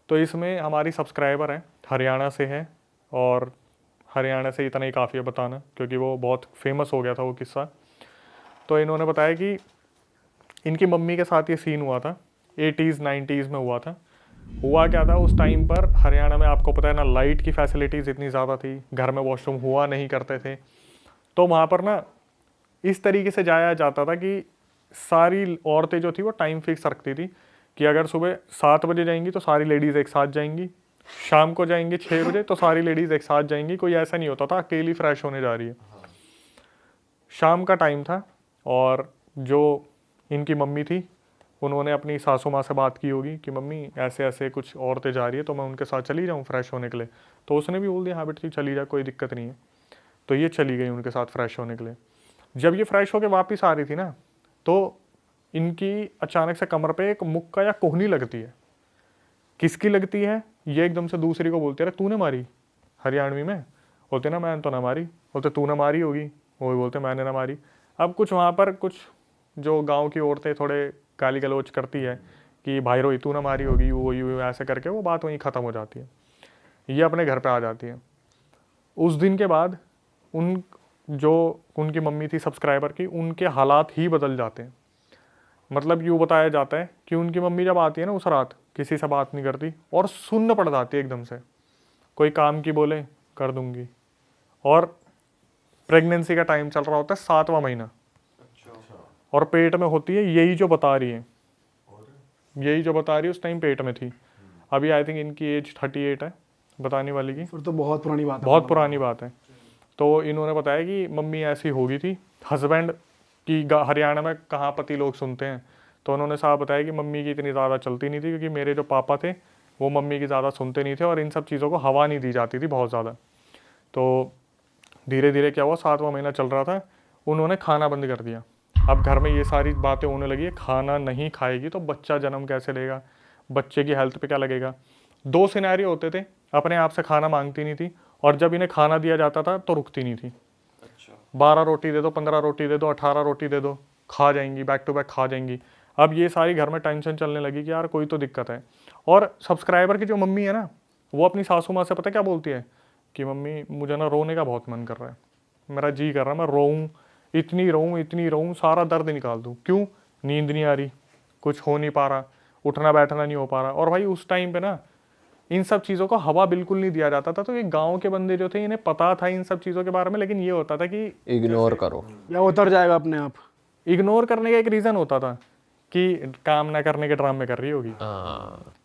तो इसमें हमारी सब्सक्राइबर है, हरियाणा से है, और हरियाणा से इतना ही काफ़ी है बताना क्योंकि वो बहुत फेमस हो गया था वो किस्सा। तो इन्होंने बताया कि इनकी मम्मी के साथ ये सीन हुआ था, 80s 90s में हुआ था। हुआ क्या था उस टाइम पर, हरियाणा में आपको पता है ना, लाइट की फैसिलिटीज़ इतनी ज़्यादा थी, घर में वॉशरूम हुआ नहीं करते थे। तो वहाँ पर ना इस तरीके से जाया जाता था कि सारी औरतें जो थी वो टाइम फिक्स रखती थी कि अगर सुबह 7 बजे जाएंगी तो सारी लेडीज़ एक साथ जाएंगी, शाम को जाएंगी 6 बजे तो सारी लेडीज़ एक साथ जाएंगी। कोई ऐसा नहीं होता था अकेली फ्रेश होने जा रही है। शाम का टाइम था और जो इनकी मम्मी थी उन्होंने अपनी सासू माँ से बात की होगी कि मम्मी ऐसे ऐसे कुछ औरतें जा रही है तो मैं उनके साथ चली जाऊँ फ्रेश होने के लिए। तो उसने भी बोल दिया हाँ बेटी चली जा, कोई दिक्कत नहीं है। तो ये चली गई उनके साथ फ्रेश होने के लिए। जब ये फ्रेश होकर वापस आ रही थी ना, तो इनकी अचानक से कमर पे एक मुक्का या कोहनी लगती है। किसकी लगती है ये एकदम से दूसरी को बोलते, अरे तूने मारी, हरियाणवी में बोलते ना मैंने तो ना मारी, बोलते तूने मारी होगी, वो भी बोलते मैंने ना मारी। अब कुछ वहाँ पर कुछ जो गांव की औरतें थोड़े गाली गलौज करती है कि भाई रोई तू ना मारी होगी, वो यू ऐसे करके वो बात वहीं ख़त्म हो जाती है। ये अपने घर पे आ जाती है। उस दिन के बाद उन जो उनकी मम्मी थी सब्सक्राइबर की, उनके हालात ही बदल जाते हैं। मतलब यूँ बताया जाता है कि उनकी मम्मी जब आती है ना उस रात, किसी से बात नहीं करती और सुन्न पड़ जाती है एकदम से, कोई काम की बोले कर दूंगी। और प्रेगनेंसी का टाइम चल रहा होता है 7वां महीना, और पेट में होती है यही जो बता रही है, यही जो बता रही है उस टाइम पेट में थी। अभी आई थिंक इनकी एज 38 है बताने वाली की। फिर तो बहुत पुरानी बात है। बहुत पुरानी बात है। तो इन्होंने बताया कि मम्मी ऐसी हो गई थी। हस्बैंड की हरियाणा में कहाँ पति लोग सुनते हैं, तो उन्होंने साहब बताया कि मम्मी की इतनी ज़्यादा चलती नहीं थी क्योंकि मेरे जो पापा थे वो मम्मी की ज़्यादा सुनते नहीं थे और इन सब चीज़ों को हवा नहीं दी जाती थी बहुत ज़्यादा। तो धीरे धीरे क्या हुआ, 7वां महीना चल रहा था, उन्होंने खाना बंद कर दिया। अब घर में ये सारी बातें होने लगी है, खाना नहीं खाएगी तो बच्चा जन्म कैसे लेगा, बच्चे की हेल्थ पे क्या लगेगा। 2 सिनेरियो होते थे, अपने आप से खाना मांगती नहीं थी और जब इन्हें खाना दिया जाता था तो रुकती नहीं थी। 12 रोटी दे दो, 15 रोटी दे दो, 18 रोटी दे दो, खा जाएंगी, बैक टू बैक खा जाएंगी। अब ये सारी घर में टेंशन चलने लगी कि यार कोई तो दिक्कत है। और सब्सक्राइबर की जो मम्मी है ना, वो अपनी सासू माँ से पता क्या बोलती है कि मम्मी मुझे ना रोने का बहुत मन कर रहा है, मेरा जी कर रहा है मैं रोऊँ, इतनी रोऊँ, सारा दर्द निकाल दूँ। क्यों? नींद नहीं आ रही, कुछ हो नहीं पा रहा, उठना बैठना नहीं हो पा रहा। और भाई उस टाइम पे ना इन सब चीज़ों को हवा बिल्कुल नहीं दिया जाता था। तो ये गांव के बंदे जो थे इन्हें पता था इन सब चीज़ों के बारे में, लेकिन ये होता था कि इग्नोर करो या उतर जाएगा अपने आप। इग्नोर करने का एक रीज़न होता था कि काम ना करने के ड्रामे कर रही होगी,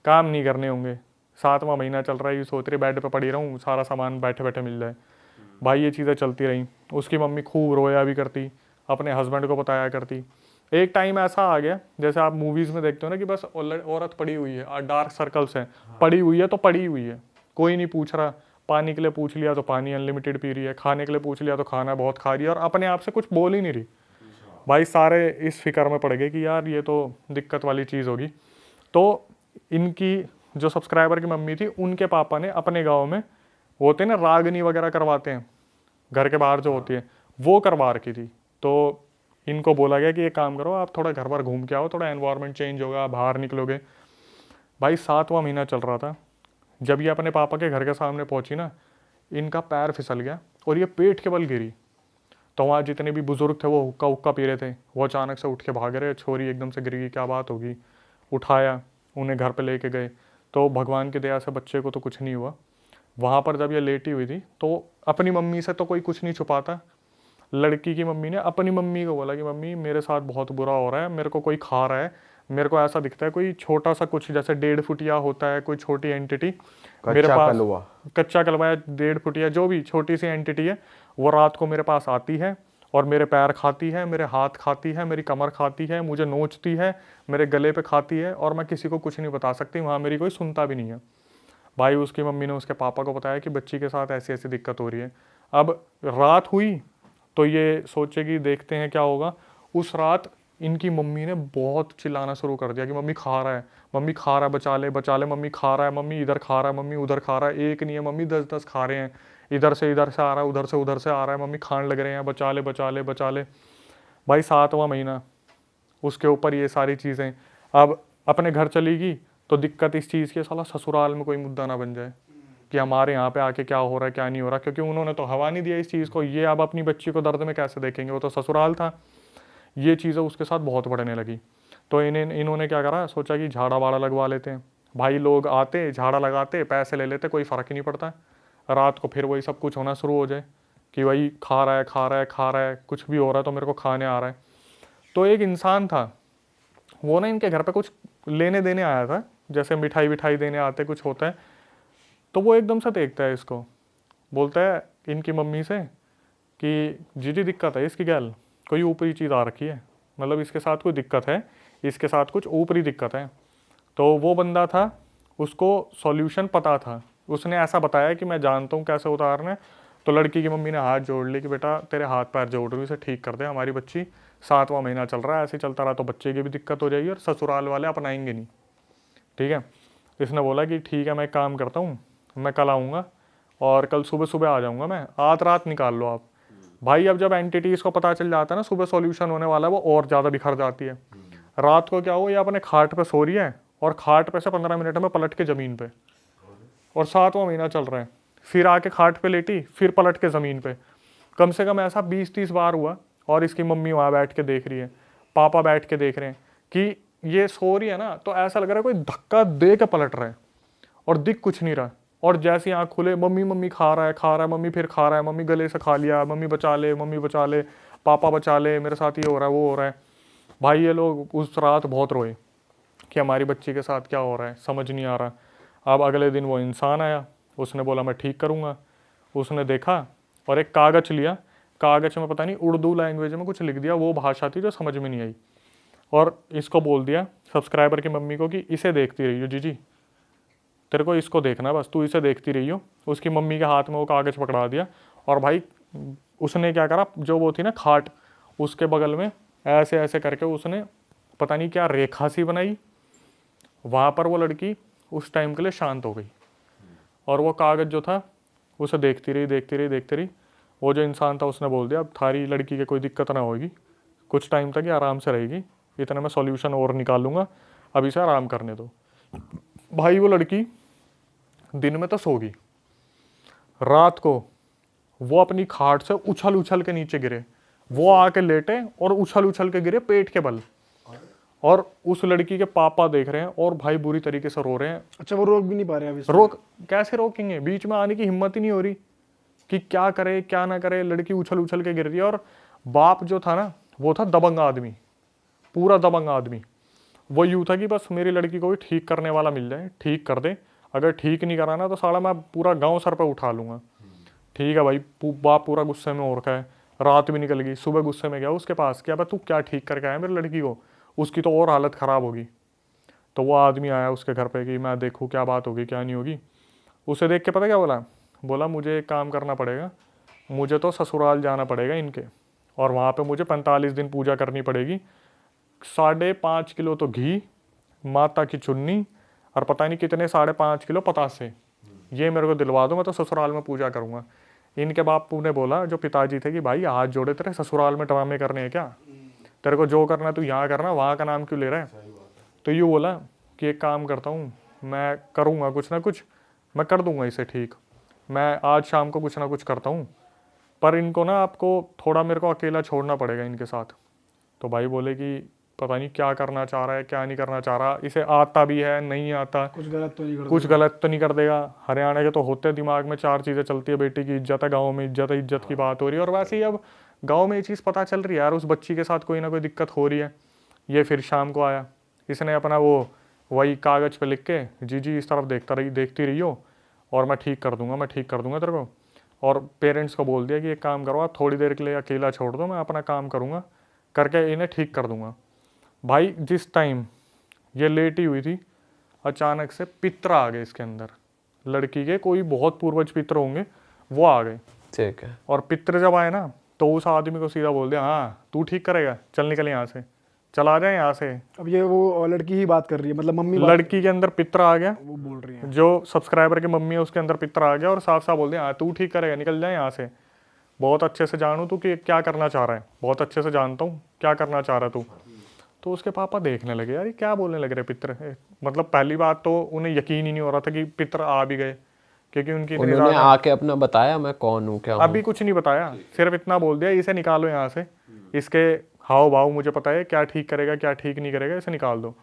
काम नहीं करने होंगे, 7वां महीना चल रहा है, ये सोच रही बेड पे पड़ी रहूँ, सारा सामान बैठे बैठे मिल जाए। भाई ये चीज़ें चलती रहीं। उसकी मम्मी खूब रोया भी करती, अपने हस्बैंड को बताया करती। एक टाइम ऐसा आ गया, जैसे आप मूवीज़ में देखते हो ना कि बस औरत पड़ी हुई है, डार्क सर्कल्स हैं, पड़ी हुई है तो पड़ी हुई है, कोई नहीं पूछ रहा। पानी के लिए पूछ लिया तो पानी अनलिमिटेड पी रही है, खाने के लिए पूछ लिया तो खाना बहुत खा रही है और अपने आप से कुछ बोल ही नहीं रही। भाई सारे इस फिक्र में पड़ गए कि यार ये तो दिक्कत वाली चीज़ होगी। तो इनकी जो सब्सक्राइबर की मम्मी थी, उनके पापा ने अपने गाँव में होते ना रागनी वगैरह करवाते हैं, घर के बाहर जो होती है, वो करवा रखी थी। तो इनको बोला गया कि ये काम करो, आप थोड़ा घर पर घूम के आओ, थोड़ा एनवायरनमेंट चेंज होगा, बाहर निकलोगे। भाई 7वां महीना चल रहा था, जब ये अपने पापा के घर के सामने पहुंची ना, इनका पैर फिसल गया और ये पेट के बल गिरी। तो वहाँ जितने भी बुजुर्ग थे वो हुक्का हुक्का पी रहे थे, वो अचानक से उठ के भाग रहे, छोरी एकदम से गिर गई, क्या बात होगी। उठाया, उन्हें घर पे लेके गए, तो भगवान की दया से बच्चे को तो कुछ नहीं हुआ। वहाँ पर जब ये लेटी हुई थी तो अपनी मम्मी से तो कोई कुछ नहीं छुपाता, लड़की की मम्मी ने अपनी मम्मी को बोला कि मम्मी मेरे साथ बहुत बुरा हो रहा है, मेरे को कोई खा रहा है, मेरे को ऐसा दिखता है कोई छोटा सा कुछ जैसे 1.5 फुटिया होता है कोई छोटी एंटिटी मेरे पास, कच्चा कलवा या 1.5 फुटिया जो भी छोटी सी एंटिटी है, वो रात को मेरे पास आती है और मेरे पैर खाती है, मेरे हाथ खाती है, मेरी कमर खाती है, मुझे नोचती है, मेरे गले पे खाती है और मैं किसी को कुछ नहीं बता सकती, वहाँ मेरी कोई सुनता भी नहीं है। भाई उसकी मम्मी ने उसके पापा को बताया कि बच्ची के साथ ऐसी ऐसी दिक्कत हो रही है। अब रात हुई तो ये सोचेगी देखते हैं क्या होगा। उस रात इनकी मम्मी ने बहुत चिल्लाना शुरू कर दिया कि मम्मी खा रहा है, मम्मी खा रहा है, बचा ले, मम्मी खा रहा है, मम्मी इधर खा रहा है, मम्मी उधर खा रहा है, एक नहीं है मम्मी 10-10 खा रहे हैं, इधर से आ रहा है, उधर से आ रहा है, मम्मी खाने लग रहे हैं, बचा ले। भाई 7वां महीना, उसके ऊपर ये सारी चीज़ें। अब अपने घर चली गई तो दिक्कत इस चीज़ की साला ससुराल में कोई मुद्दा ना बन जाए कि हमारे यहाँ पे आके क्या हो रहा है क्या नहीं हो रहा, क्योंकि उन्होंने तो हवा नहीं दिया इस चीज़ को। ये अब अपनी बच्ची को दर्द में कैसे देखेंगे, वो तो ससुराल था। ये चीज़ें उसके साथ बहुत बढ़ने लगी। तो इन्होंने क्या करा, सोचा कि झाड़ा वाड़ा लगवा लेते हैं। भाई लोग आते, झाड़ा लगाते, पैसे ले लेते, कोई फ़र्क ही नहीं पड़ता। रात को फिर वही सब कुछ होना शुरू हो जाए कि वही खा रहा है खा रहा है खा रहा है, कुछ भी हो रहा है तो मेरे को खाने आ रहा है। तो एक इंसान था, वो ना इनके घर पे कुछ लेने देने आया था, जैसे मिठाई विठाई देने आते कुछ होता है। तो वो एकदम से देखता है इसको, बोलता है इनकी मम्मी से कि जी दिक्कत है इसकी गैल, कोई ऊपरी चीज़ आ रखी है, मतलब इसके साथ कोई दिक्कत है, इसके साथ कुछ ऊपरी दिक्कत है। तो वो बंदा था, उसको सॉल्यूशन पता था, उसने ऐसा बताया कि मैं जानता हूँ कैसे उतारना है। तो लड़की की मम्मी ने हाथ जोड़ ली कि बेटा तेरे हाथ पैर जोड़ रही, इसे ठीक कर दे, हमारी बच्ची 7वां महीना चल रहा है, ऐसे चलता रहा तो बच्चे की भी दिक्कत हो जाएगी और ससुराल वाले अपनाएंगे नहीं, ठीक है। इसने बोला कि ठीक है मैं एक काम करता हूँ, मैं कल आऊँगा और कल सुबह सुबह आ जाऊँगा मैं, आज रात निकाल लो आप। भाई अब जब एंटिटीज़ को पता चल जाता है ना सुबह सॉल्यूशन होने वाला है, वो और ज़्यादा बिखर जाती है। रात को क्या हो, ये अपने खाट पे सो रही है और खाट पे से 15 मिनट में पलट के ज़मीन पे, और 7वां महीना चल रहा है, फिर आके खाट पे लेटी, फिर पलट के ज़मीन पे। कम से कम ऐसा 20-30 बार हुआ। और इसकी मम्मी वहाँ बैठ के देख रही है, पापा बैठ के देख रहे हैं कि ये सो रही है ना, तो ऐसा लग रहा है कोई धक्का दे के पलट रहा है और दिख कुछ नहीं रहा। और जैसे आँख खुले, मम्मी मम्मी खा रहा है, मम्मी फिर खा रहा है, मम्मी गले से खा लिया, मम्मी बचा ले, पापा बचा ले, मेरे साथ ये हो रहा है वो हो रहा है। भाई ये लोग उस रात बहुत रोए कि हमारी बच्ची के साथ क्या हो रहा है, समझ नहीं आ रहा। अब अगले दिन वो इंसान आया, उसने बोला मैं ठीक करूँगा। उसने देखा और एक कागज़ लिया, कागज़ में पता नहीं उर्दू लैंग्वेज में कुछ लिख दिया, वो भाषा थी जो समझ में नहीं आई, और इसको बोल दिया सब्सक्राइबर की मम्मी को कि इसे देखती रहियो जी, तेरे को इसको देखना, बस तू इसे देखती रहियो। उसकी मम्मी के हाथ में वो कागज़ पकड़ा दिया, और भाई उसने क्या करा, जो वो थी ना खाट, उसके बगल में ऐसे ऐसे करके उसने पता नहीं क्या रेखा सी बनाई। वहाँ पर वो लड़की उस टाइम के लिए शांत हो गई, और वो कागज़ जो था उसे देखती रही। वो जो इंसान था उसने बोल दिया अब थारी लड़की के कोई दिक्कत ना होगी, कुछ टाइम तक ये आराम से रहेगी, इतना मैं सॉल्यूशन और निकाल लूँगा, अब इसे आराम करने दो। भाई वो लड़की दिन में तो सो गई, रात को वो अपनी खाट से उछल उछल के नीचे गिरे, वो आके लेटे और उछल उछल के गिरे पेट के बल, और उस लड़की के पापा देख रहे हैं और भाई बुरी तरीके से रो रहे हैं। अच्छा, वो रोक भी नहीं पा रहे अभी? रोक कैसे रोकेंगे, बीच में आने की हिम्मत ही नहीं हो रही कि क्या करे क्या ना करे। लड़की उछल उछल के गिर रही है, और बाप जो था ना वो था दबंग आदमी, पूरा दबंग आदमी। वो यूँ था कि बस मेरी लड़की को भी ठीक करने वाला मिल जाए, ठीक कर दे, अगर ठीक नहीं कराना तो साला मैं पूरा गांव सर पे उठा लूँगा। ठीक है भाई, बाप पूरा गुस्से में हो रखा है, रात भी निकल गई, सुबह गुस्से में गया उसके पास, क्या भाई तू क्या ठीक करके आया मेरी लड़की को, उसकी तो और हालत ख़राब होगी। तो वो आदमी आया उसके घर पे कि मैं देखूँ क्या बात होगी क्या नहीं होगी। उसे देख के पता क्या बोला मुझे एक काम करना पड़ेगा, मुझे तो ससुराल जाना पड़ेगा इनके, और वहाँ पे मुझे 45 दिन पूजा करनी पड़ेगी। 5.5 किलो तो घी, माता की चुन्नी, और पता नहीं कितने 5.5 किलो पतासे, ये मेरे को दिलवा दो, मैं तो ससुराल में पूजा करूँगा। इनके बापू ने बोला, जो पिताजी थे, कि भाई हाथ जोड़े, तेरे ससुराल में ड्रामे करने हैं क्या, तेरे को जो करना तू यहाँ करना, वहाँ का नाम क्यों ले रहा है। तो यूँ बोला कि एक काम करता हूँ, मैं करूँगा कुछ ना कुछ, मैं कर दूँगा इसे ठीक, मैं आज शाम को कुछ ना कुछ करता हूँ, पर इनको ना आपको थोड़ा मेरे को अकेला छोड़ना पड़ेगा इनके साथ। तो भाई बोले कि पता नहीं क्या करना चाह रहा है क्या नहीं करना चाह रहा, इसे आता भी है नहीं आता, कुछ गलत तो नहीं कर देगा। हरियाणा के तो होते दिमाग में 4 चीज़ें चलती है, बेटी की इज्जत है, गाँव में इज्जत है, इज्जत की बात हो रही है, और वैसे ही अब गाँव में ये चीज़ पता चल रही है यार, उस बच्ची के साथ कोई ना कोई दिक्कत हो रही है। ये फिर शाम को आया, इसने अपना वो वही कागज़ पे लिख के जी इस तरफ देखती रही हो, और मैं ठीक कर दूंगा तेरे को। और पेरेंट्स को बोल दिया कि एक काम करो, आप थोड़ी देर के लिए अकेला छोड़ दो, मैं अपना काम करूँगा, करके इन्हें ठीक कर दूंगा। भाई जिस टाइम ये लेटी हुई थी, अचानक से पित्र आ गए इसके अंदर, लड़की के कोई बहुत पूर्वज पित्र होंगे, वो आ गए। ठीक है। और पित्र जब आए ना, तो उस आदमी को सीधा बोल दिया, हाँ तू ठीक करेगा, चल निकल यहाँ से, चला जाए यहाँ से। अब ये वो लड़की ही बात कर रही है, मतलब मम्मी लड़की के अंदर पित्र आ गया, वो बोल रही है, जो सब्सक्राइबर की मम्मी है उसके अंदर पित्र आ गया, और साफ साफ बोल दिया, हाँ तू ठीक करेगा, निकल जाए यहाँ से, बहुत अच्छे से जानू तू कि क्या करना चाह रहा है, बहुत अच्छे से जानता हूँ क्या करना चाह रहा है तू। तो उसके पापा देखने लगे, यार ये क्या बोलने लग रहे पितर। मतलब पहली बात तो उन्हें यकीन ही नहीं हो रहा था कि पितर आ भी गए, क्योंकि उनकी इतनी उन्होंने ज़्यादा आके अपना बताया मैं कौन हूँ क्या हूँ? अभी कुछ नहीं बताया, सिर्फ इतना बोल दिया इसे निकालो यहाँ से, इसके हाव भाव मुझे पता है क्या ठीक करेगा क्या ठीक नहीं करेगा, इसे निकाल दो।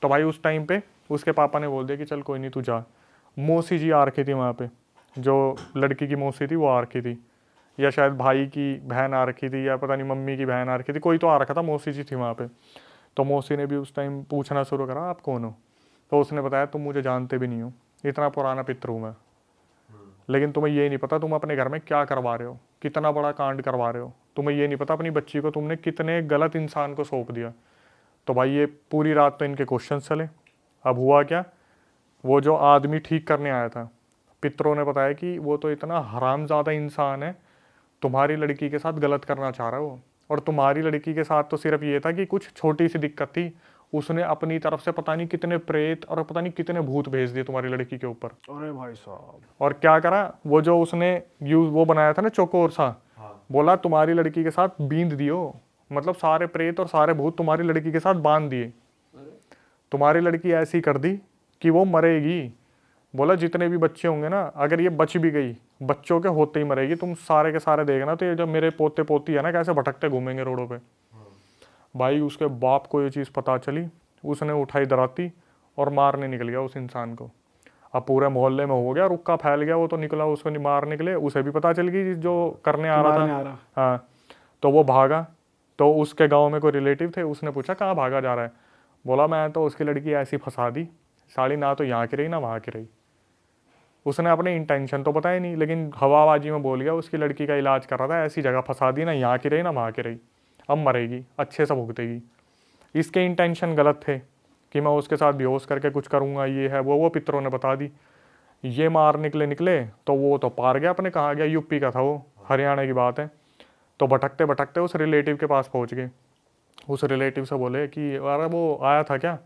तो भाई उस टाइम पे उसके पापा ने बोल दिया कि चल कोई नहीं तू जा। मौसी जी आ रखी थी वहाँ पे, जो लड़की की मौसी थी वो आ रखी थी, या शायद भाई की बहन आ रखी थी, या पता नहीं मम्मी की बहन आ रखी थी, कोई तो आ रखा था, मौसी जी थी वहाँ पे। तो मौसी ने भी उस टाइम पूछना शुरू करा आप कौन हो। तो उसने बताया तुम मुझे जानते भी नहीं हो, इतना पुराना पितर हूँ मैं, लेकिन तुम्हें ये नहीं पता तुम अपने घर में क्या करवा रहे हो, कितना बड़ा कांड करवा रहे हो। तुम्हें ये नहीं पता अपनी बच्ची को तुमने कितने गलत इंसान को सौंप दिया। तो भाई ये पूरी रात तो इनके क्वेश्चन चले। अब हुआ क्या, वो जो आदमी ठीक करने आया था, पितरों ने बताया कि वो तो इतना हरामज़ादा इंसान है, तुम्हारी लड़की के साथ गलत करना चाह रहा है वो। और तुम्हारी लड़की के साथ तो सिर्फ ये था कि कुछ छोटी सी दिक्कत थी, उसने अपनी तरफ से पता नहीं कितने प्रेत और पता नहीं कितने भूत भेज दिए तुम्हारी लड़की के ऊपर। अरे भाई साहब, और क्या करा, वो जो उसने यूज वो बनाया था ना चौकोर सा, बोला तुम्हारी लड़की के साथ बींद दियो, मतलब सारे प्रेत और सारे भूत तुम्हारी लड़की के साथ बांध दिए। तुम्हारी लड़की ऐसी कर दी कि वो मरेगी। बोला जितने भी बच्चे होंगे ना, अगर ये बच भी गई बच्चों के होते ही मरेगी, तुम सारे के सारे देखना। तो ये जो मेरे पोते पोती है ना कैसे भटकते घूमेंगे रोडों पे। भाई उसके बाप को ये चीज़ पता चली, उसने उठाई दराती और मारने निकल गया उस इंसान को। अब पूरे मोहल्ले में हो गया, रुक्का फैल गया, वो तो निकला उसको नहीं मार निकले, उसे भी पता चल गई जो करने आ रहा था। हाँ, तो वो भागा। तो उसके गांव में कोई रिलेटिव थे, उसने पूछा कहाँ भागा जा रहा है। बोला मैं तो उसकी लड़की ऐसी फंसा दी, साड़ी ना तो यहाँ की रही ना वहाँ की रही। उसने अपने इंटेंशन तो बताया नहीं, लेकिन हवाबाजी में बोल गया उसकी लड़की का इलाज कर रहा था, ऐसी जगह फंसा दी ना यहाँ की रही ना वहाँ की रही, अब मरेगी, अच्छे से भुगतेगी। इसके इंटेंशन गलत थे कि मैं उसके साथ बेहोश करके कुछ करूँगा, ये है वो पितरों ने बता दी। ये मार निकले तो वो तो पार गया अपने, कहाँ गया, यूपी का था वो, हरियाणा की बात है। तो भटकते भटकते उस रिलेटिव के पास पहुँच गए। उस रिलेटिव से बोले कि अरे वो आया था क्या।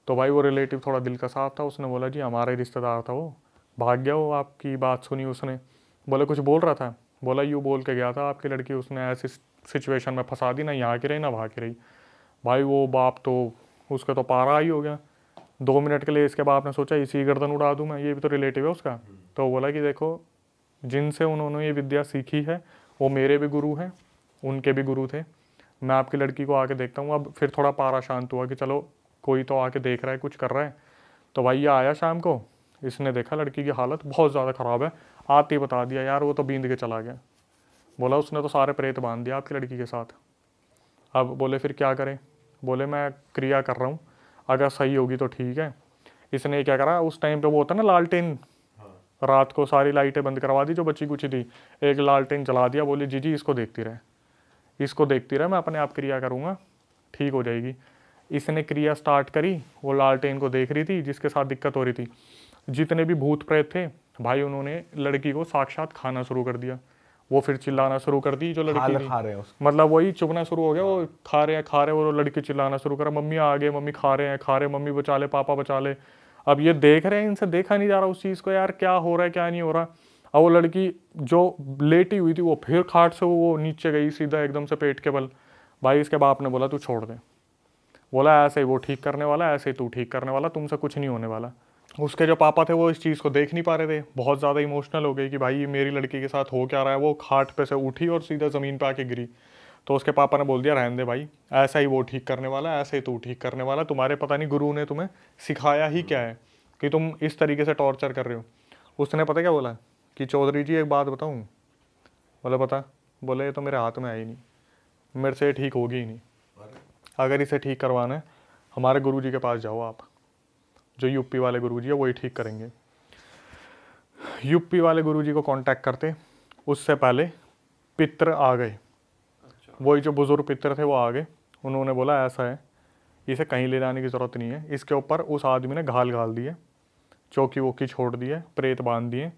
तो भाई वो रिलेटिव थोड़ा दिल का साफ था, उसने बोला जी हमारे रिश्तेदार था वो, भाग गया वो, आपकी बात सुनी उसने। बोले कुछ बोल रहा था। बोला यूँ बोल के गया था आपकी लड़की उसने ऐसी सिचुएशन में फंसा दी ना यहाँ की रही ना वहाँ की रही। भाई वो बाप तो उसका तो पारा ही हो गया। 2 मिनट के लिए इसके बाप ने सोचा इसी गर्दन उड़ा दूँ मैं, ये भी तो रिलेटिव है उसका। तो बोला कि देखो जिनसे उन्होंने ये विद्या सीखी है वो मेरे भी गुरु हैं, उनके भी गुरु थे। मैं आपकी लड़की को आके देखता हूँ। अब फिर थोड़ा पारा शांत हुआ कि चलो कोई तो आके देख रहा है, कुछ कर रहा है। तो भाई ये आया शाम को, इसने देखा लड़की की हालत बहुत ज़्यादा ख़राब है, आते ही बता दिया यार वो तो बींद के चला गया। बोला उसने तो सारे प्रेत बांध दिया आपकी लड़की के साथ। अब बोले फिर क्या करें। बोले मैं क्रिया कर रहा हूँ, अगर सही होगी तो ठीक है। इसने क्या करा, उस टाइम पे वो होता ना लालटेन, रात को सारी लाइटें बंद करवा दी जो बची कुछ थी, एक लालटेन जला दिया। बोली जी इसको देखती रहे, इसको देखती रहे, मैं अपने आप क्रिया करूँगा, ठीक हो जाएगी। इसने क्रिया स्टार्ट करी, वो लालटेन को देख रही थी जिसके साथ दिक्कत हो रही थी। जितने भी भूत प्रेत थे भाई उन्होंने लड़की को साक्षात खाना शुरू कर दिया। वो फिर चिल्लाना शुरू कर दी जो लड़की थी, खा रहे हैं मतलब वही चुभना शुरू हो गया, वो खा रहे हैं, वो लड़की चिल्लाना शुरू करा, मम्मी आ गए, मम्मी खा रहे हैं, मम्मी बचा ले, पापा बचा ले। अब ये देख रहे हैं, इनसे देखा नहीं जा रहा उस चीज़ को, यार क्या हो रहा है क्या नहीं हो रहा। अब वो लड़की जो लेटी हुई थी वो फिर खाट से वो नीचे गई सीधा एकदम से पेट के बल। भाई इसके बाप ने बोला तू छोड़ दे। बोला ऐसे ही वो ठीक करने वाला, ऐसे ही तू ठीक करने वाला, तुमसे कुछ नहीं होने वाला। उसके जो पापा थे वो इस चीज़ को देख नहीं पा रहे थे, बहुत ज़्यादा इमोशनल हो गए कि भाई मेरी लड़की के साथ हो क्या रहा है। वो खाट पे से उठी और सीधा ज़मीन पे आके गिरी। तो उसके पापा ने बोल दिया रहने दे भाई, ऐसा ही वो ठीक करने वाला, ऐसे ही तू ठीक करने वाला, तुम्हारे पता नहीं गुरु ने तुम्हें सिखाया ही क्या है कि तुम इस तरीके से टॉर्चर कर रहे हो। उसने पता क्या बोला कि चौधरी जी एक बात बताऊँ। बोला पता। बोले ये तो मेरे हाथ में आई नहीं, मेरे से ठीक होगी ही नहीं, अगर इसे ठीक करवाना है हमारे गुरुजी के पास जाओ आप, जो यूपी वाले गुरुजी है वही ठीक करेंगे। यूपी वाले गुरुजी को कांटेक्ट करते, उससे पहले पितर आ गए। वही जो बुजुर्ग पितर थे वो आ गए। उन्होंने बोला ऐसा है, इसे कहीं ले जाने की ज़रूरत नहीं है, इसके ऊपर उस आदमी ने घाल दिए, चौकी वोकी छोड़ दिए, प्रेत बांध दिए,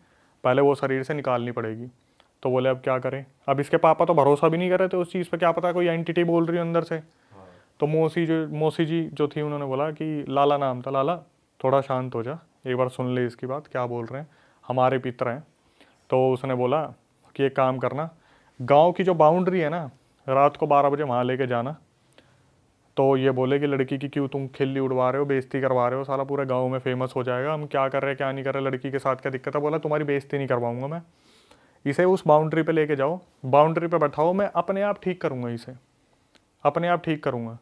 पहले वो शरीर से निकालनी पड़ेगी। तो बोले अब क्या करें। अब इसके पापा तो भरोसा भी नहीं कर रहे थे उस चीज़ पे, क्या पता कोई एंटिटी बोल रही है अंदर से। तो मौसी जी जो थी उन्होंने बोला कि लाला नाम था, लाला थोड़ा शांत हो जा, एक बार सुन ले इसकी बात, क्या बोल रहे हैं, हमारे पितर हैं। तो उसने बोला कि एक काम करना, गांव की जो बाउंड्री है ना, रात को 12 बजे वहाँ लेके जाना, तो ये बोले कि लड़की की क्यों तुम खिल्ली उड़वा रहे हो, बेइज्जती करवा रहे हो, साला पूरे गाँव में फेमस हो जाएगा, हम क्या कर रहे हैं क्या नहीं कर रहे, लड़की के साथ क्या दिक्कत है। बोला तुम्हारी बेइज्जती नहीं करवाऊंगा मैं, इसे उस बाउंड्री पे लेके जाओ, बाउंड्री पे बैठाओ, मैं अपने आप ठीक करूँगा, इसे अपने आप ठीक करूँगा।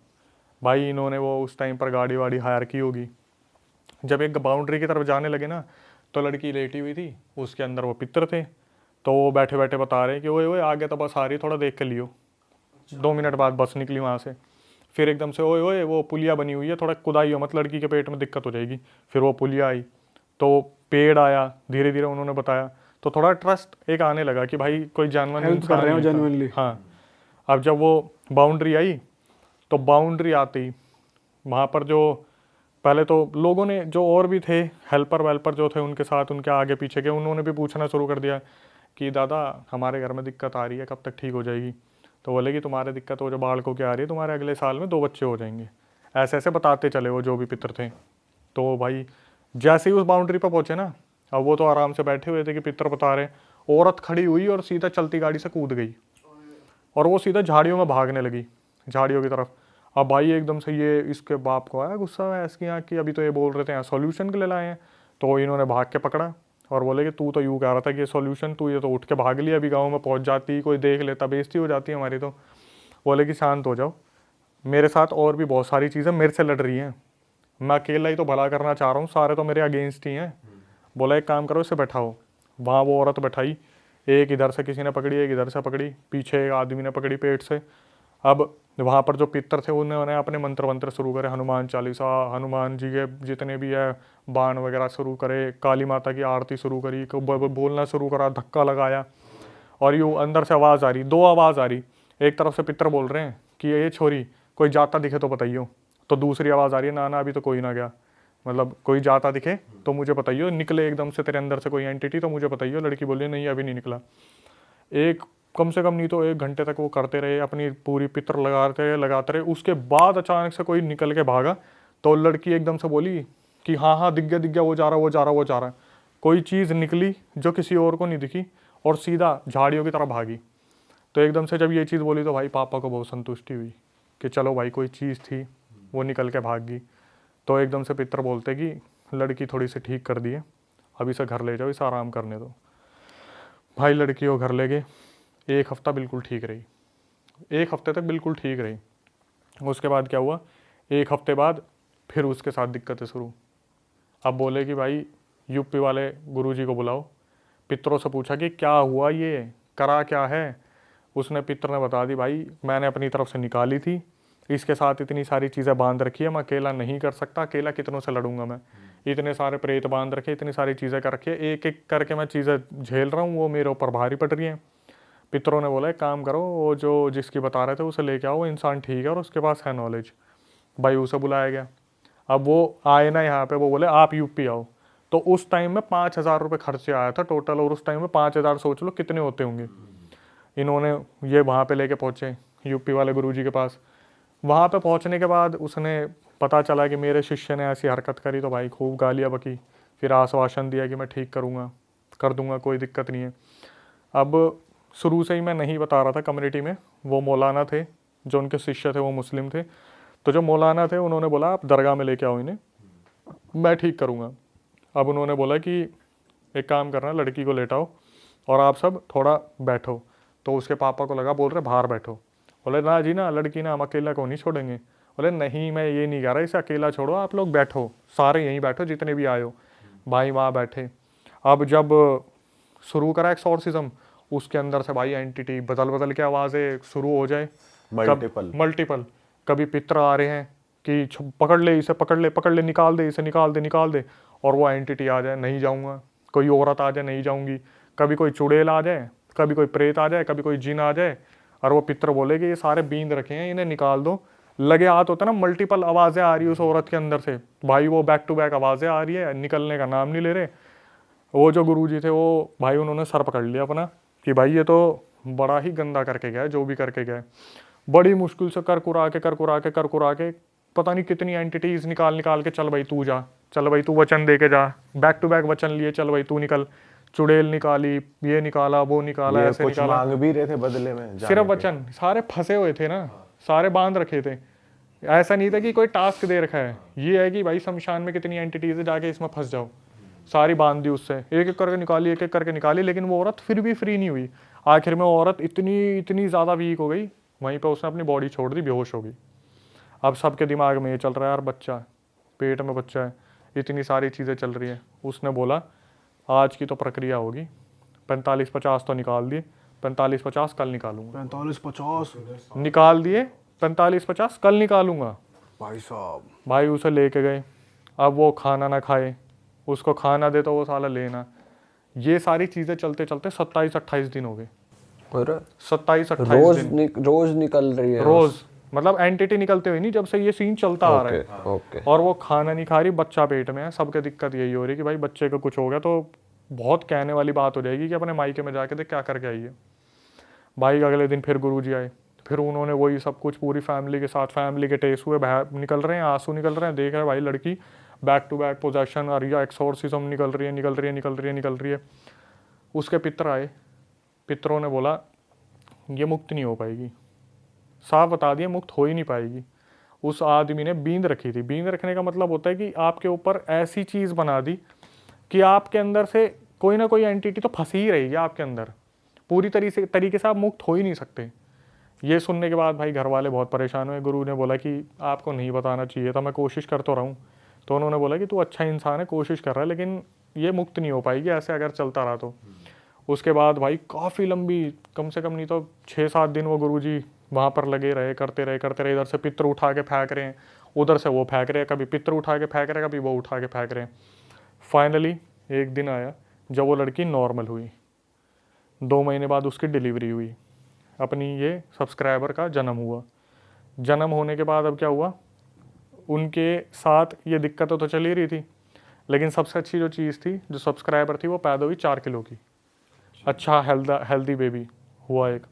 भाई इन्होंने वो उस टाइम पर गाड़ी वाड़ी हायर की होगी। जब एक बाउंड्री की तरफ जाने लगे ना, तो लड़की लेटी हुई थी, उसके अंदर वो पितर थे, तो वो बैठे बैठे बता रहे कि ओए ओए आगे तो बस आ रही, थोड़ा देख के लियो। 2 मिनट बाद बस निकली वहाँ से। फिर एकदम से ओए ओए वो पुलिया बनी हुई है, थोड़ा कुदाई हो मत, लड़की के पेट में दिक्कत हो जाएगी। फिर वो पुलिया आई, तो पेड़ आया, धीरे धीरे उन्होंने बताया, तो थोड़ा ट्रस्ट एक आने लगा कि भाई कोई जानवर हेल्प कर रहे हो जेन्युइनली। हाँ। अब जब वो बाउंड्री आई, तो बाउंड्री आती वहाँ पर जो पहले तो लोगों ने, जो और भी थे हेल्पर वेल्पर जो थे उनके साथ, उनके आगे पीछे के, उन्होंने भी पूछना शुरू कर दिया कि दादा हमारे घर में दिक्कत आ रही है, कब तक ठीक हो जाएगी। तो बोले कि तुम्हारे दिक्कत हो जो बालकों की आ रही है, तुम्हारे अगले साल में 2 बच्चे हो जाएंगे। ऐसे ऐसे बताते चले वो जो भी पितर थे। तो भाई जैसे ही उस बाउंड्री पर पहुँचे ना, अब वो तो आराम से बैठे हुए थे कि पितर बता रहे, औरत खड़ी हुई और सीधा चलती गाड़ी से कूद गई और वो सीधा झाड़ियों में भागने लगी, झाड़ियों की तरफ। अब भाई एकदम से ये इसके बाप को आया गुस्सा, ऐसी आँख की, अभी तो ये बोल रहे थे यहाँ सॉल्यूशन के लिए लाए हैं। तो इन्होंने भाग के पकड़ा और बोले कि तू तो यूँ कह रहा था कि ये सॉल्यूशन, तू ये तो उठ के भाग लिया, अभी गाँव में पहुँच जाती, कोई देख लेता, बेइज्जती हो जाती है हमारी। तो बोले कि शांत हो जाओ, मेरे साथ और भी बहुत सारी चीज़ें मेरे से लड़ रही हैं, मैं अकेला ही तो भला करना चाह रहा हूँ, सारे तो मेरे अगेंस्ट ही हैं। बोला एक काम करो, इसे बैठाओ। वहाँ वो औरत बैठाई, एक इधर से किसी ने पकड़ी, एक इधर से पकड़ी, पीछे एक आदमी ने पकड़ी पेट से। अब वहाँ पर जो पितर थे उन्होंने अपने मंत्र वंत्र शुरू करे, हनुमान चालीसा, हनुमान जी के जितने भी है बाण वगैरह शुरू करे, काली माता की आरती शुरू करी, बोलना शुरू करा, धक्का लगाया। और यूँ अंदर से आवाज़ आ रही, 2 आवाज़ आ रही। एक तरफ से पितर बोल रहे हैं कि ये छोरी कोई जाता दिखे तो बताइयो, तो दूसरी आवाज़ आ रही है, ना ना अभी तो कोई ना गया, मतलब कोई जाता दिखे तो मुझे बताइयो, निकले एकदम से तेरे अंदर से कोई एंटिटी तो मुझे बताइयो। लड़की बोली नहीं अभी नहीं निकला। एक कम से कम नहीं तो 1 घंटे तक वो करते रहे, अपनी पूरी पितर लगाते रहे। उसके बाद अचानक से कोई निकल के भागा, तो लड़की एकदम से बोली कि हाँ हाँ दिख गया, वो जा रहा। कोई चीज़ निकली जो किसी और को नहीं दिखी और सीधा झाड़ियों की तरफ भागी। तो एकदम से जब ये चीज़ बोली तो भाई पापा को बहुत संतुष्टि हुई कि चलो भाई कोई चीज़ थी, वो निकल के भाग गई। तो एकदम से पितर बोलते कि लड़की थोड़ी सी ठीक कर दी है, अब इसे घर ले जाओ, इसे आराम करने दो। भाई लड़की को घर ले गए, 1 हफ्ता बिल्कुल ठीक रही, 1 हफ्ते तक बिल्कुल ठीक रही। उसके बाद क्या हुआ, 1 हफ्ते बाद फिर उसके साथ दिक्कतें शुरू। अब बोले कि भाई यूपी वाले गुरुजी को बुलाओ। पितरों से पूछा कि क्या हुआ, ये करा क्या है। उसने पितर ने बता दी, भाई मैंने अपनी तरफ से निकाली थी, इसके साथ इतनी सारी चीज़ें बांध रखी है, मैं अकेला नहीं कर सकता, अकेला कितनों से लड़ूंगा मैं, इतने सारे प्रेत बांध रखे, इतनी सारी चीज़ें कर रखी है, एक एक करके मैं चीज़ें झेल रहा हूँ, वो मेरे ऊपर भारी पड़ रही हैं। पितरों ने बोला एक काम करो, वो जो जिसकी बता रहे थे उसे लेके आओ, वो इंसान ठीक है और उसके पास है नॉलेज। भाई उसे बुलाया गया। अब वो आए ना यहाँ पे, वो बोले आप यूपी आओ। तो उस टाइम में 5,000 रुपये खर्चे आया था टोटल, और उस टाइम में 5,000 सोच लो कितने होते होंगे। इन्होंने ये वहाँ पे लेके पहुँचे यूपी वाले गुरुजी के पास। वहाँ पे पहुँचने के बाद उसने पता चला कि मेरे शिष्य ने ऐसी हरकत करी, तो भाई खूब गालियाँ बकी, फिर आश्वासन दिया कि मैं ठीक कर दूंगा, कोई दिक्कत नहीं है। अब शुरू से ही मैं नहीं बता रहा था कम्युनिटी में, वो मौलाना थे जो उनके शिष्य थे, वो मुस्लिम थे। तो जो मौलाना थे उन्होंने बोला आप दरगाह में लेके आओ इन्हें, मैं ठीक करूँगा। अब उन्होंने बोला कि एक काम करना, लड़की को लेटाओ और आप सब थोड़ा बैठो। तो उसके पापा को लगा, बोल रहे बाहर बैठो। बोले ना जी ना, लड़की ना, हम अकेला को नहीं छोड़ेंगे। बोले नहीं मैं ये नहीं कह रहा, इसे अकेला छोड़ो, आप लोग बैठो, सारे यहीं बैठो जितने भी आए हो। भाई वहाँ बैठे। अब जब शुरू करा एक्सॉर्सिज्म, उसके अंदर से भाई एंटिटी बदल के आवाज़ें शुरू हो जाए, मल्टीपल। कभी पितर आ रहे हैं कि पकड़ ले इसे, पकड़ ले, निकाल दे इसे, निकाल दे, और वो एंटिटी आ जाए, नहीं जाऊँगा। कोई औरत आ जाए, नहीं जाऊँगी। कभी कोई चुड़ैल आ जाए, कभी कोई प्रेत आ जाए, कभी कोई जिन आ जाए, और वो पितर बोले कि ये सारे बींद रखे हैं, इन्हें निकाल दो। लगे हाथ होता ना, मल्टीपल आवाज़ें आ रही है उस औरत के अंदर से, भाई वो बैक टू बैक आवाज़ें आ रही है, निकलने का नाम नहीं ले रहे। वो जो गुरुजी थे वो भाई उन्होंने सर पकड़ लिया अपना कि भाई ये तो बड़ा ही गंदा करके गया, जो भी करके गया। बड़ी मुश्किल से कर कुरा के पता नहीं कितनी एंटिटीज़ निकाल के, चल भाई तू जा, चल भाई तू वचन दे के जा, बैक टू बैक वचन लिए, चल भाई तू निकल। चुड़ैल निकाली, ये निकाला, वो निकाला, ऐसे निकाला, मांग भी रहे थे बदले में, सिर्फ वचन। सारे फंसे हुए थे ना, सारे बांध रखे थे। ऐसा नहीं था कि कोई टास्क दे रखा है, ये है कि भाई शमशान में कितनी एंटिटीज है, जाके इसमें फंस जाओ। सारी बांध दी उससे, एक एक करके निकाली, एक एक करके निकाली, लेकिन वो औरत फिर भी फ्री नहीं हुई। आखिर में वो औरत इतनी ज़्यादा वीक हो गई, वहीं पर उसने अपनी बॉडी छोड़ दी, बेहोश हो गई। अब सबके दिमाग में ये चल रहा है, यार बच्चा पेट में बच्चा है, इतनी सारी चीज़ें चल रही हैं। उसने बोला आज की तो प्रक्रिया होगी, 45-50 तो निकाल दिए, 45-50 कल निकालूंगा। 45-50 निकाल दिए 45-50 कल निकालूंगा। भाई साहब। भाई उसे लेके गए। अब वो खाना ना खाए, उसको खाना दे तो वो साला लेना। ये सारी चीज़ें चलते चलते 27-28 दिन हो गए। 27-28 दिन रोज निकल रही है। रोज, मतलब एंटिटी निकलते हुए नहीं, जब से ये सीन चलता आ रहा है। ओके। और वो खाना नहीं खा रही, बच्चा पेट में है। सबके दिक्कत यही हो रही है कि भाई बच्चे को कुछ हो गया तो बहुत कहने वाली बात हो जाएगी कि अपने मायके में जाके देख क्या करके आई है। भाई अगले दिन फिर गुरुजी आए, फिर उन्होंने वही सब कुछ पूरी फैमिली के साथ, फैमिली के टेस्ट हुए, निकल रहे हैं आंसू निकल रहे हैं, देख रहे हैं भाई लड़की बैक टू बैक पोजेशन आ रही है, एक्सोर्सिज्म निकल रही है। उसके पितर आए, पितरों ने बोला ये मुक्त नहीं हो पाएगी, साफ बता दिया मुक्त हो ही नहीं पाएगी। उस आदमी ने बींद रखी थी। बींद रखने का मतलब होता है कि आपके ऊपर ऐसी चीज़ बना दी कि आपके अंदर से कोई ना कोई एंटिटी तो फंसी ही रहेगी आपके अंदर, पूरी तरीके से आप मुक्त हो ही नहीं सकते। ये सुनने के बाद भाई घर वाले बहुत परेशान हुए। गुरु ने बोला कि आपको नहीं बताना चाहिए था, मैं कोशिश कर तो रहा हूँ। तो उन्होंने बोला कि तू अच्छा इंसान है, कोशिश कर रहा है, लेकिन ये मुक्त नहीं हो पाएगी ऐसे अगर चलता रहा तो। उसके बाद भाई काफ़ी लंबी, कम से कम नहीं तो 6-7 दिन वो गुरुजी वहाँ पर लगे रहे, करते रहे। इधर से पितर उठा के फेंक रहे हैं, उधर से वो फेंक रहे हैं, कभी पितर उठा के फेंक रहे हैं, कभी वो उठा के फेंक रहे हैं। फाइनली एक दिन आया जब वो लड़की नॉर्मल हुई। 2 महीने बाद उसकी डिलीवरी हुई, अपनी ये सब्सक्राइबर का जन्म हुआ। जन्म होने के बाद अब क्या हुआ, उनके साथ ये दिक्कत तो चल ही रही थी, लेकिन सबसे अच्छी जो चीज़ थी, जो सब्सक्राइबर थी, वो पैदा हुई 4 किलो की। अच्छा हेल्दी बेबी हुआ एक।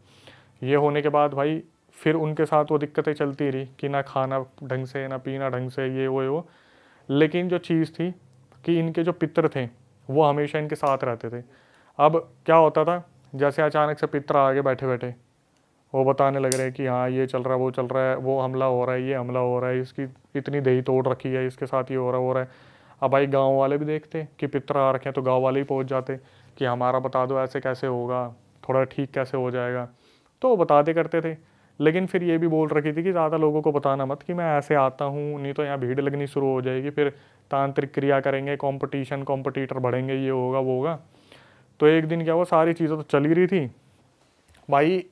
ये होने के बाद भाई फिर उनके साथ वो दिक्कतें चलती रही कि ना खाना ढंग से, ना पीना ढंग से, ये वो। लेकिन जो चीज़ थी कि इनके जो पितर थे वो हमेशा इनके साथ रहते थे। अब क्या होता था, जैसे अचानक से पितर आगे बैठे वो बताने लग रहे हैं कि हाँ ये चल रहा है, वो चल रहा है, वो हमला हो रहा है, ये हमला हो रहा है, इसकी इतनी दही तोड़ रखी है, इसके साथ ये हो रहा है। अब भाई गांव वाले भी देखते कि पितर आ रखे हैं तो गांव वाले ही पहुंच जाते कि हमारा बता दो ऐसे कैसे होगा, थोड़ा ठीक कैसे हो जाएगा। तो वो बताते करते थे, लेकिन फिर ये भी बोल रखी थी कि ज़्यादा लोगों को बताना मत कि मैं ऐसे आता हूँ, नहीं तो यहाँ भीड़ लगनी शुरू हो जाएगी, फिर तांत्रिक क्रिया करेंगे, कॉम्पिटिटर बढ़ेंगे, ये होगा वो होगा। तो एक दिन क्या हुआ, सारी चीज़ें तो चल ही रही थी भाई।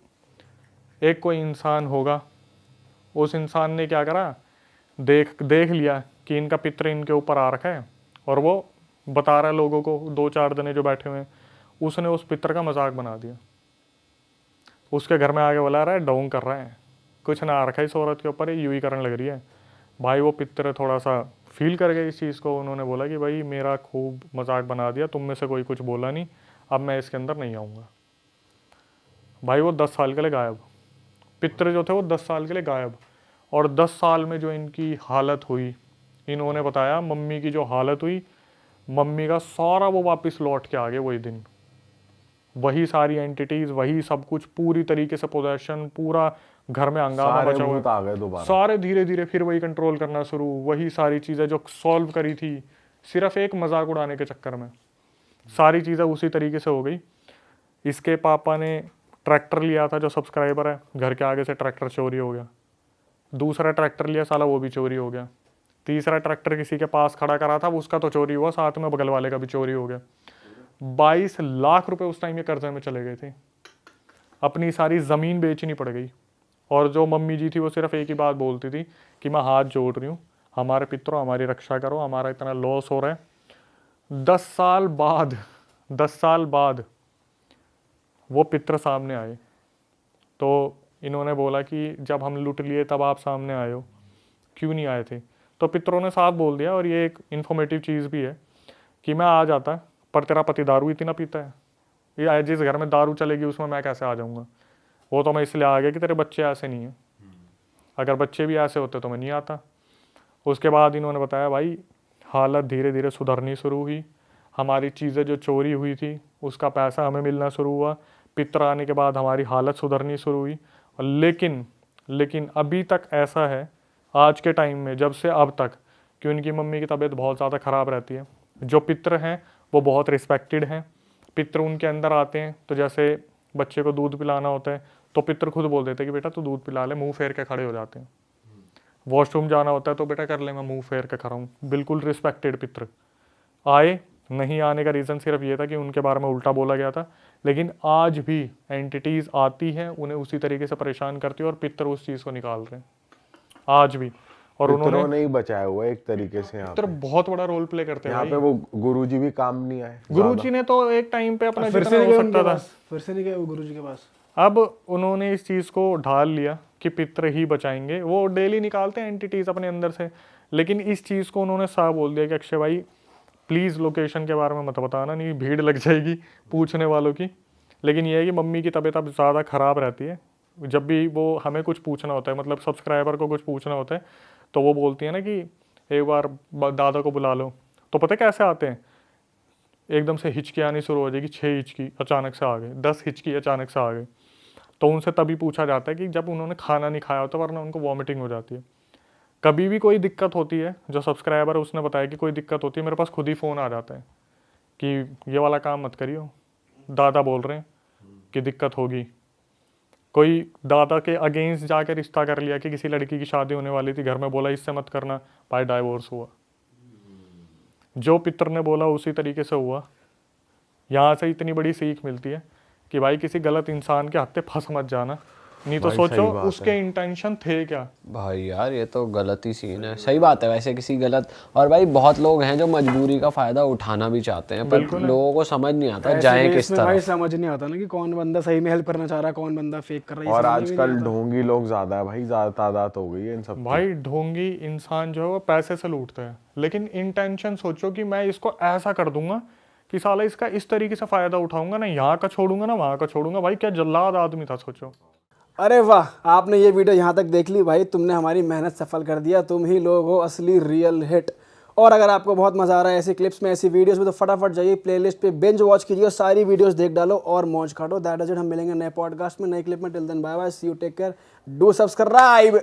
एक कोई इंसान होगा, उस इंसान ने क्या करा, देख लिया कि इनका पितर इनके ऊपर आ रखा है और वो बता रहा है लोगों को, 2-4 जने जो बैठे हुए हैं। उसने उस पितर का मजाक बना दिया, उसके घर में आके बुला रहा है, डोंग कर रहा है, कुछ ना आ रखा है इस औरत के ऊपर, यूँ ही करने लग रही है। भाई वो पितर थोड़ा सा फील कर गए इस चीज़ को। उन्होंने बोला कि भाई मेरा खूब मजाक बना दिया, तुम में से कोई कुछ बोला नहीं, अब मैं इसके अंदर नहीं आऊँगा। भाई वो 10 साल के लिए गायब, पितर जो थे वो 10 साल के लिए गायब। और 10 साल में जो इनकी हालत हुई, इन्होंने बताया मम्मी की जो हालत हुई, मम्मी का सारा वो वापस लौट के आ गए वही दिन। वही सारी एंटिटीज, वही सब कुछ, पूरी तरीके से पोजेशन, पूरा घर में हंगामा बचा हुआ आ गए दोबारा। सारे धीरे धीरे फिर वही कंट्रोल करना शुरू, वही सारी चीज़ें जो सॉल्व करी थी सिर्फ एक मजाक उड़ाने के चक्कर में, सारी चीज़ें उसी तरीके से हो गई। इसके पापा ने ट्रैक्टर लिया था, जो सब्सक्राइबर है, घर के आगे से ट्रैक्टर चोरी हो गया। दूसरा ट्रैक्टर लिया, साला वो भी चोरी हो गया। तीसरा ट्रैक्टर किसी के पास खड़ा करा था, उसका तो चोरी हुआ, साथ में बगल वाले का भी चोरी हो गया। 22 लाख रुपए उस टाइम ये कर्जे में चले गए थे, अपनी सारी ज़मीन बेचनी पड़ गई। और जो मम्मी जी थी वो सिर्फ एक ही बात बोलती थी कि मैं हाथ जोड़ रही हूँ, हमारे पितरों हमारी रक्षा करो, हमारा इतना लॉस हो रहा है। 10 साल बाद वो पितर सामने आए, तो इन्होंने बोला कि जब हम लूट लिए तब आप सामने आए हो, क्यों नहीं आए थे? तो पितरों ने साफ बोल दिया, और ये एक इन्फॉर्मेटिव चीज़ भी है कि मैं आ जाता, पर तेरा पति दारू इतना पीता है, ये जिस घर में दारू चलेगी उसमें मैं कैसे आ जाऊँगा? वो तो मैं इसलिए आ गया कि तेरे बच्चे ऐसे नहीं हैं, अगर बच्चे भी ऐसे होते तो मैं नहीं आता। उसके बाद इन्होंने बताया भाई हालत धीरे धीरे सुधरनी शुरू हुई, हमारी चीज़ें जो चोरी हुई थी उसका पैसा हमें मिलना शुरू हुआ, पितर आने के बाद हमारी हालत सुधरनी शुरू हुई। लेकिन अभी तक ऐसा है आज के टाइम में जब से अब तक कि उनकी मम्मी की तबीयत बहुत ज़्यादा ख़राब रहती है। जो पितर हैं वो बहुत रिस्पेक्टेड हैं। पितर उनके अंदर आते हैं तो जैसे बच्चे को दूध पिलाना होता है तो पितर खुद बोल देते हैं कि बेटा तू दूध पिला ले, मुंह फेर के खड़े हो जाते हैं। वॉशरूम जाना होता है तो बेटा कर ले, मैं मुंह फेर के खड़ा हूँ। बिल्कुल रिस्पेक्टेड पितर। आए नहीं आने का रीज़न सिर्फ ये था कि उनके बारे में उल्टा बोला गया था, लेकिन आज भी एंटिटीज़ आती हैं, उन्हें उसी तरीके से परेशान करती है और पितर उस चीज़ को निकाल रहे हैं आज भी। और उन्होंने ही बचाया हुआ है एक तरीके से। यहाँ पितर बहुत बड़ा रोल प्ले करते हैं। यहाँ पे वो गुरुजी भी काम नहीं आए। गुरुजी ने तो एक टाइम पे अपना फिर जितना से हो नहीं सकता था, फिर से नहीं गए वो गुरुजी के पास। अब उन्होंने इस चीज़ को ढाल लिया कि पितर ही बचाएंगे। वो डेली निकालते हैं एंटिटीज़ अपने अंदर से, लेकिन इस चीज़ को उन्होंने साफ बोल दिया कि अक्षय भाई प्लीज़ लोकेशन के बारे में मत बताना, नहीं भीड़ लग जाएगी पूछने वालों की। लेकिन ये है कि मम्मी की तबीयत अब ज़्यादा ख़राब रहती है। जब भी वो हमें कुछ पूछना होता है, मतलब सब्सक्राइबर को कुछ पूछना होता है, तो वो बोलती है ना कि एक बार दादा को बुला लो। तो पता कैसे आते हैं, एकदम से हिचकी आनी शुरू हो जाएगी, 6 हिचकी अचानक से आ गए, 10 हिचकी अचानक से आ गए। तो उनसे तभी पूछा जाता है कि जब उन्होंने खाना नहीं खाया होता, वरना उनको वॉमिटिंग हो जाती है। कभी भी कोई दिक्कत होती है, जो सब्सक्राइबर है उसने बताया कि कोई दिक्कत होती है, मेरे पास खुद ही फ़ोन आ जाता है कि ये वाला काम मत करियो, दादा बोल रहे हैं कि दिक्कत होगी। कोई दादा के अगेंस्ट जाकर रिश्ता कर लिया कि किसी लड़की की शादी होने वाली थी, घर में बोला इससे मत करना, भाई डाइवोर्स हुआ। जो पितर ने बोला उसी तरीके से हुआ। यहाँ से इतनी बड़ी सीख मिलती है कि भाई किसी गलत इंसान के हाथ फंस मत जाना, नहीं तो सोचो उसके इंटेंशन थे क्या। भाई यार ये तो गलत ही सीन है। सही बात है वैसे, किसी गलत, और भाई बहुत लोग हैं जो मजबूरी का फायदा उठाना भी चाहते हैं, पर लोगों को समझ नहीं आता जाए किस तरह। भाई समझ नहीं आता ना कि कौन बंदा सही में हेल्प करना चाह रहा है, कौन बंदा फेक कर रहा है। और आजकल ढोंगी लोग ज्यादा है भाई, ज्यादा तादाद हो गई है इन सब। भाई ढोंगी इंसान जो है वो पैसे से लूटते हैं, लेकिन इंटेंशन सोचो कि मैं इसको ऐसा कर दूंगा कि साला इसका इस तरीके से फायदा उठाऊंगा ना, यहाँ का छोड़ूंगा ना वहाँ का छोड़ूंगा। भाई क्या जल्लाद आदमी था सोचो। अरे वाह, आपने ये वीडियो यहाँ तक देख ली भाई, तुमने हमारी मेहनत सफल कर दिया। तुम ही लोग हो असली रियल हिट। और अगर आपको बहुत मजा आ रहा है ऐसी क्लिप्स में, ऐसी वीडियोस में, तो फटाफट जाइए प्लेलिस्ट पे बिंज वॉच कीजिए और सारी वीडियोस देख डालो और मौज काटो। That is it. हम मिलेंगे नए पॉडकास्ट में, नए क्लिप में। Till then bye bye, see you, take care, do subscribe.